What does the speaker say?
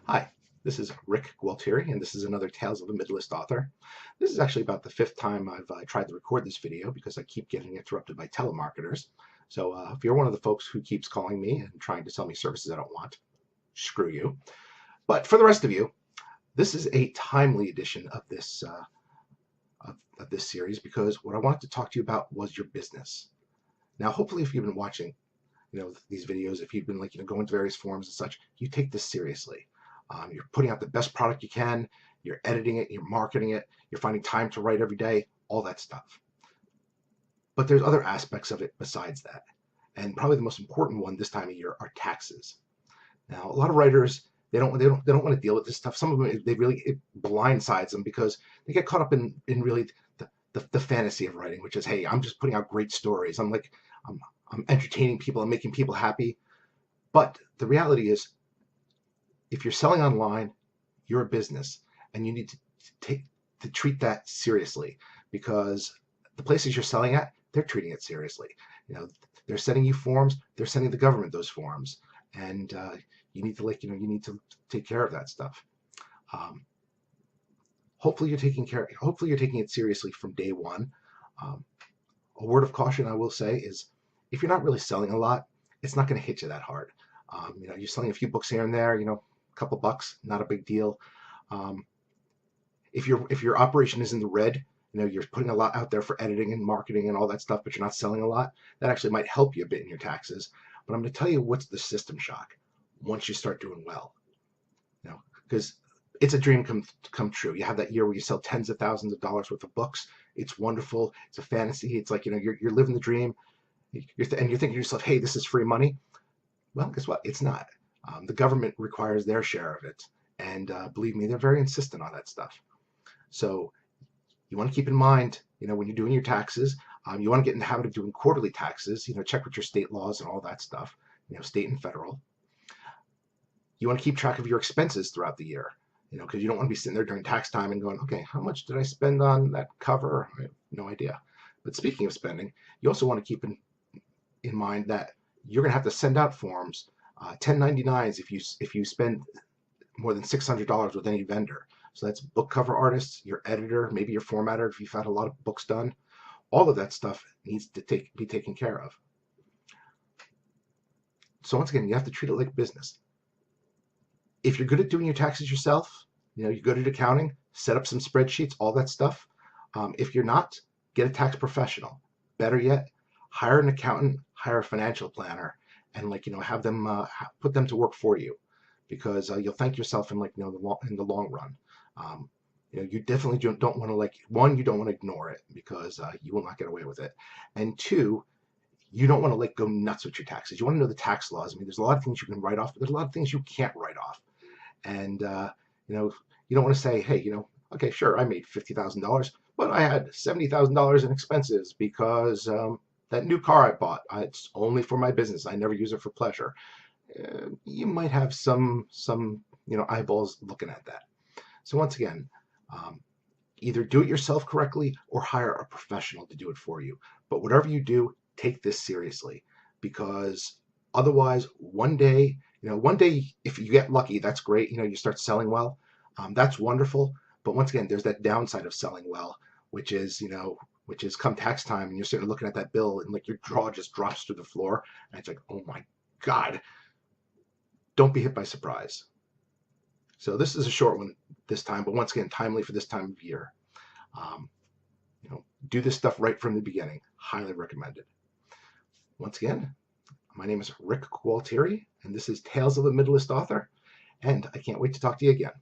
Hi, this is Rick Gualtieri, and this is another Tales of a Midlist Author. This is actually about the fifth time I've tried to record this video because I keep getting interrupted by telemarketers. So if you're one of the folks who keeps calling me and trying to sell me services I don't want, screw you. But for the rest of you, this is a timely edition of this series because what I wanted to talk to you about was your business. Now, hopefully, if you've been watching, these videos, if you've been going to various forums and such, you take this seriously. You're putting out the best product you can, you're editing it, you're marketing it, you're finding time to write every day, all that stuff. But there's other aspects of it besides that. And probably the most important one this time of year are taxes. Now, a lot of writers, they don't want to deal with this stuff. Some of them, it blindsides them because they get caught up in really the fantasy of writing, which is, hey, I'm just putting out great stories. I'm entertaining people, I'm making people happy. But the reality is, if you're selling online, you're a business, and you need to treat that seriously because the places you're selling at, they're treating it seriously. They're sending you forms, they're sending the government those forms, and you need to you need to take care of that stuff. Hopefully you're taking it seriously from day one. A word of caution I will say is, if you're not really selling a lot, it's not going to hit you that hard. You're selling a few books here and there, couple bucks, not a big deal. If your operation is in the red, you're putting a lot out there for editing and marketing and all that stuff, but you're not selling a lot, that actually might help you a bit in your taxes. But I'm going to tell you what's the system shock once you start doing well. Because it's a dream come true. You have that year where you sell tens of thousands of dollars worth of books. It's wonderful. It's a fantasy. It's like, you're living the dream. And you're thinking to yourself, hey, this is free money. Well, guess what? It's not. The government requires their share of it. And believe me, they're very insistent on that stuff. So you want to keep in mind, when you're doing your taxes, you want to get in the habit of doing quarterly taxes, check with your state laws and all that stuff, state and federal. You want to keep track of your expenses throughout the year, because you don't want to be sitting there during tax time and going, okay, how much did I spend on that cover? I have no idea. But speaking of spending, you also want to keep in mind that you're going to have to send out forms, 1099s if you spend more than $600 with any vendor. So that's book cover artists, your editor, maybe your formatter if you've had a lot of books done. All of that stuff needs to be taken care of. So once again, you have to treat it like business. If you're good at doing your taxes yourself, you're good at accounting, set up some spreadsheets, all that stuff. If you're not, get a tax professional. Better yet, hire an accountant, hire a financial planner, and have them put them to work for you, because you'll thank yourself in in the long run. You definitely don't want to one, you don't want to ignore it because you will not get away with it, and two, you don't want to go nuts with your taxes. You want to know the tax laws. I mean, there's a lot of things you can write off, but there's a lot of things you can't write off, and you don't want to say, hey, okay, sure, I made $50,000, but I had $70,000 in expenses because that new car I bought, it's only for my business. I never use it for pleasure. You might have some eyeballs looking at that. So once again, either do it yourself correctly or hire a professional to do it for you. But whatever you do, take this seriously, because otherwise, one day, if you get lucky, that's great. You start selling well, that's wonderful. But once again, there's that downside of selling well, which is come tax time and you're sitting looking at that bill and your jaw just drops through the floor, and it's like, oh my God. Don't be hit by surprise. So this is a short one this time, but once again, timely for this time of year. Do this stuff right from the beginning. Highly recommended. Once again, my name is Rick Gualtieri, and this is Tales of a Midlist Author, and I can't wait to talk to you again.